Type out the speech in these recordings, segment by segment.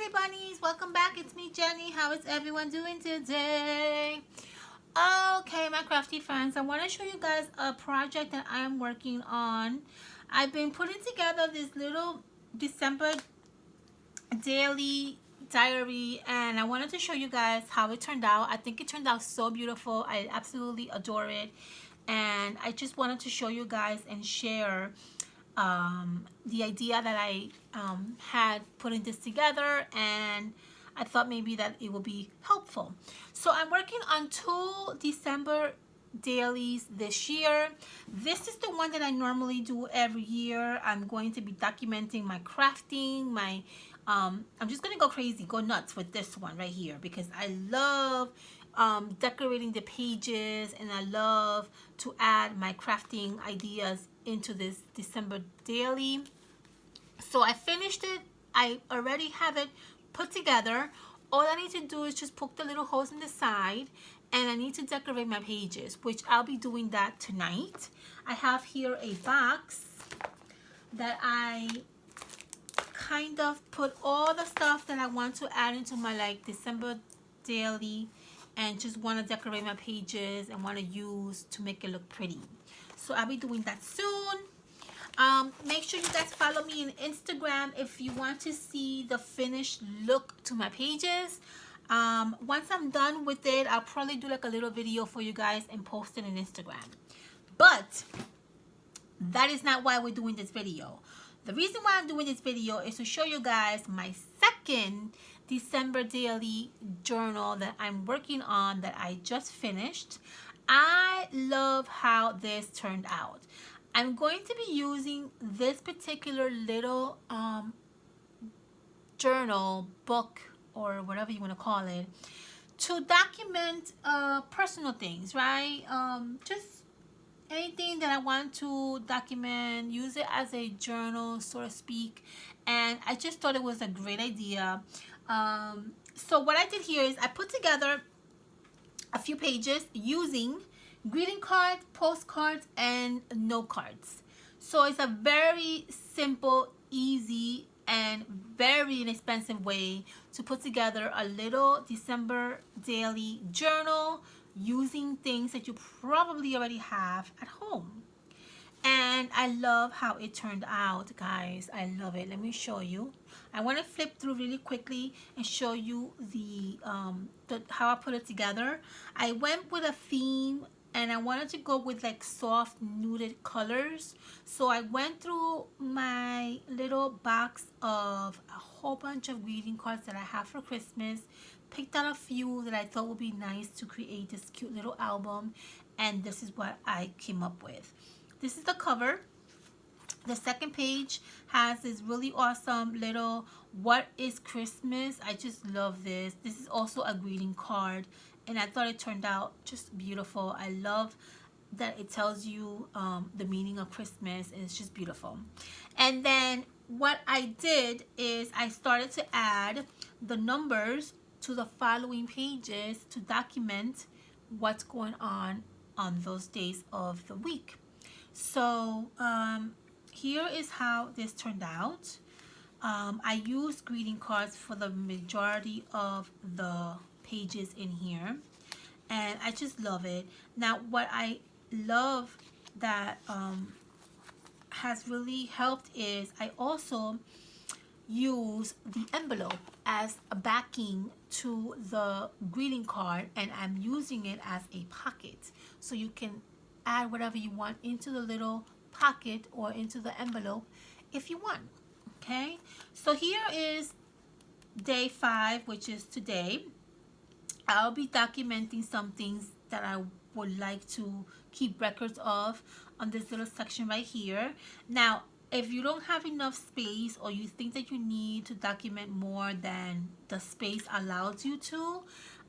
Hey bunnies, welcome back. It's me, Jenny. How is everyone doing today? Okay, my crafty friends, I want to show you guys a project that I am working on. I've been putting together this little December daily diary, and I wanted to show you guys how it turned out. I think it turned out so beautiful. I absolutely adore it, and I just wanted to show you guys and share the idea that I had putting this together, and I thought maybe that it would be helpful. So I'm working on 2 December dailies this year. This is the one that I normally do every year. I'm going to be documenting my crafting, my I'm just gonna go crazy, go nuts with this one right here, because I love decorating the pages, and I love to add my crafting ideas into this December daily. So I finished it. I already have it put together. All I need to do is just poke the little holes in the side, and I need to decorate my pages, which I'll be doing that tonight. I have here a box that I kind of put all the stuff that I want to add into my December daily, and just want to decorate my pages and want to use to make it look pretty. So I'll be doing that soon. Make sure you guys follow me on Instagram if you want to see the finished look to my pages. Once I'm done with it, I'll probably do like a little video for you guys and post it on Instagram. But that is not why we're doing this video. The reason why I'm doing this video is to show you guys my second December daily journal that I'm working on, that I just finished. I love how this turned out. I'm going to be using this particular little journal, book, or whatever you want to call it, to document personal things, right? Just anything that I want to document, use it as a journal, so to speak. And I just thought it was a great idea. So what I did here is I put together a few pages using greeting cards, postcards, and note cards. So it's a very simple, easy, and very inexpensive way to put together a little December daily journal using things that you probably already have at home. And I love how it turned out, guys. I love it. Let me show you. I want to flip through really quickly and show you the how I put it together. I went with a theme, and I wanted to go with like soft nuded colors. So I went through my little box of a whole bunch of greeting cards that I have for Christmas, picked out a few that I thought would be nice to create this cute little album, and this is what I came up with. This is the cover. The second page has this really awesome little "What is Christmas?" I just love this. This is also a greeting card, and I thought it turned out just beautiful. I love that it tells you the meaning of Christmas, and it's just beautiful. And then what I did is I started to add the numbers to the following pages to document what's going on those days of the week. So here is how this turned out. I used greeting cards for the majority of the pages in here, and I just love it. Now what I love that has really helped is I also use the envelope as a backing to the greeting card, and I'm using it as a pocket, so you can add whatever you want into the little pocket or into the envelope if you want. Okay, so here is day 5, which is today. I'll be documenting some things that I would like to keep records of on this little section right here. Now, if you don't have enough space, or you think that you need to document more than the space allows you to,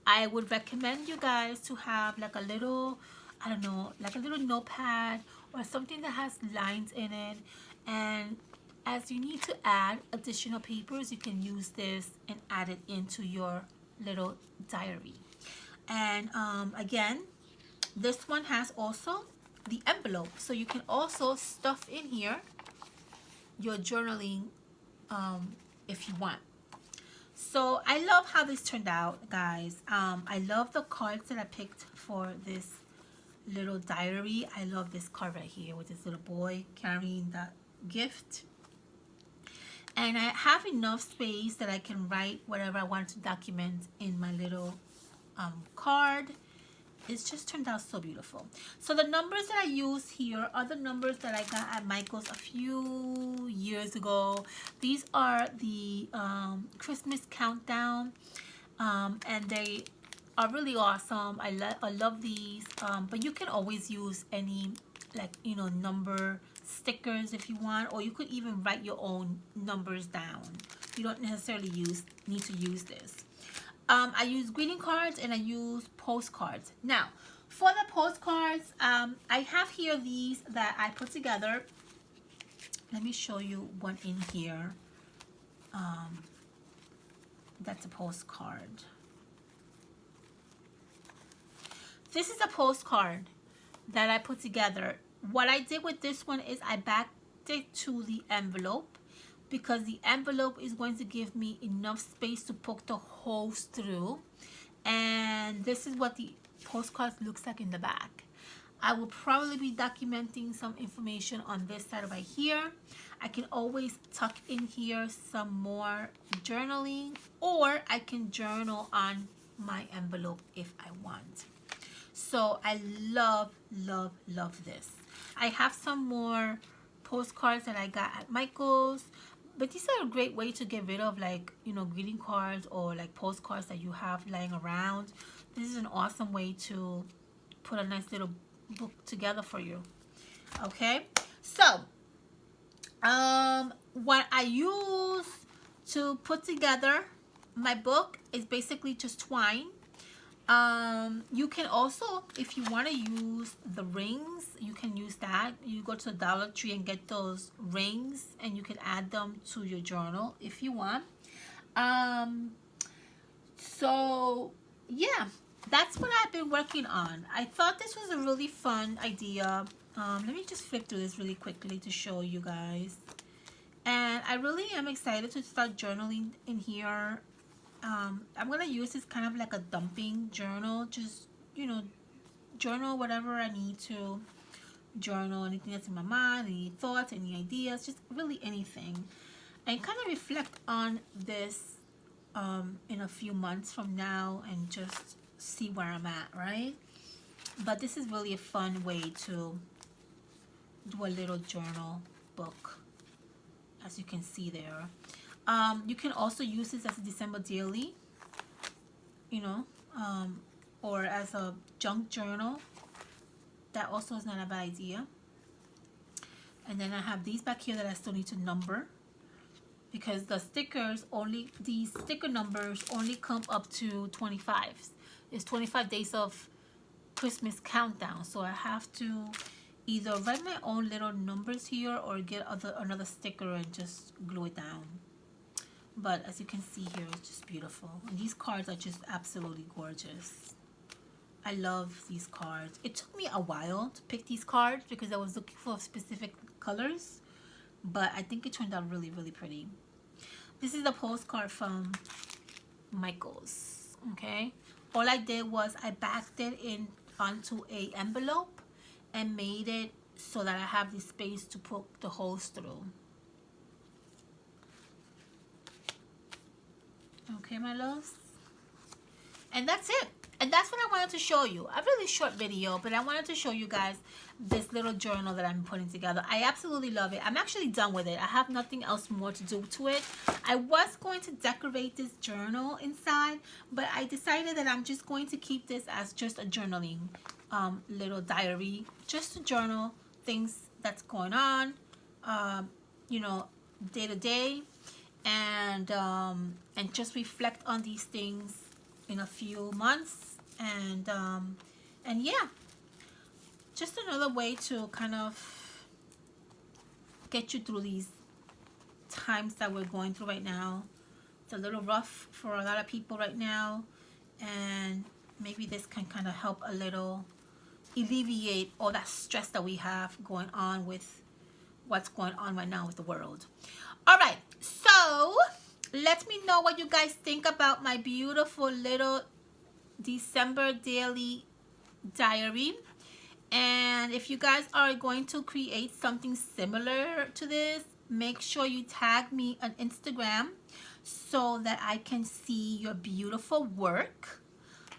I would recommend you guys to have like a little, I don't know, like a little notepad or something that has lines in it. And as you need to add additional papers, you can use this and add it into your little diary. And again, this one has also the envelope, so you can also stuff in here your journaling if you want. So I love how this turned out, guys. I love the cards that I picked for this little diary. I love this card right here with this little boy carrying the gift. And I have enough space that I can write whatever I want to document in my little card. It's just turned out so beautiful. So the numbers that I use here are the numbers that I got at Michael's a few years ago. These are the Christmas countdown, and they are really awesome. I love these, but you can always use any, like, you know, number stickers if you want, or you could even write your own numbers down. You don't necessarily need to use this. I use greeting cards and I use postcards. Now, for the postcards, I have here these that I put together. Let me show you one in here. That's a postcard. This is a postcard that I put together. What I did with this one is I backed it to the envelope, because the envelope is going to give me enough space to poke the holes through. And this is what the postcard looks like in the back. I will probably be documenting some information on this side right here. I can always tuck in here some more journaling, or I can journal on my envelope if I want. So I love, love, love this. I have some more postcards that I got at Michael's. But these are a great way to get rid of, like, you know, greeting cards or like postcards that you have lying around. This is an awesome way to put a nice little book together for you. Okay, so what I use to put together my book is basically just twine. You can also, if you want to use the rings, you can use that. You go to the Dollar Tree and get those rings, and you can add them to your journal if you want. So yeah, that's what I've been working on. I thought this was a really fun idea. Let me just flip through this really quickly to show you guys. And I really am excited to start journaling in here. I'm going to use this kind of like a dumping journal. Just, you know, journal whatever I need to journal. Anything that's in my mind, any thoughts, any ideas, just really anything. And kind of reflect on this in a few months from now and just see where I'm at, right? But this is really a fun way to do a little journal book, as you can see there. You can also use this as a December daily, you know, or as a junk journal. That also is not a bad idea. And then I have these back here that I still need to number, because the stickers only, these sticker numbers only come up to 25. It's 25 days of Christmas countdown. So I have to either write my own little numbers here or get another sticker and just glue it down. But as you can see here, it's just beautiful. And these cards are just absolutely gorgeous. I love these cards. It took me a while to pick these cards because I was looking for specific colors. But I think it turned out really, really pretty. This is a postcard from Michael's. Okay. All I did was I backed it in onto a envelope and made it so that I have the space to poke the holes through. Okay, my loves. And that's it. And that's what I wanted to show you. A really short video, but I wanted to show you guys this little journal that I'm putting together. I absolutely love it. I'm actually done with it. I have nothing else more to do to it. I was going to decorate this journal inside, but I decided that I'm just going to keep this as just a journaling little diary, just to journal things that's going on, you know, day to day, and just reflect on these things in a few months. And yeah, just another way to kind of get you through these times that we're going through right now. It's a little rough for a lot of people right now, and maybe this can kind of help a little alleviate all that stress that we have going on with what's going on right now with the world. All right, so Let me know what you guys think about my beautiful little December daily diary. And if you guys are going to create something similar to this, make sure you tag me on Instagram so that I can see your beautiful work.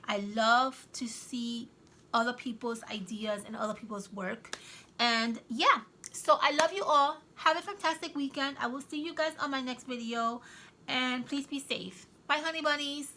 I love to see other people's ideas and other people's work. And yeah, so I love you all. Have a fantastic weekend. I will see you guys on my next video. And please be safe. Bye, honey bunnies.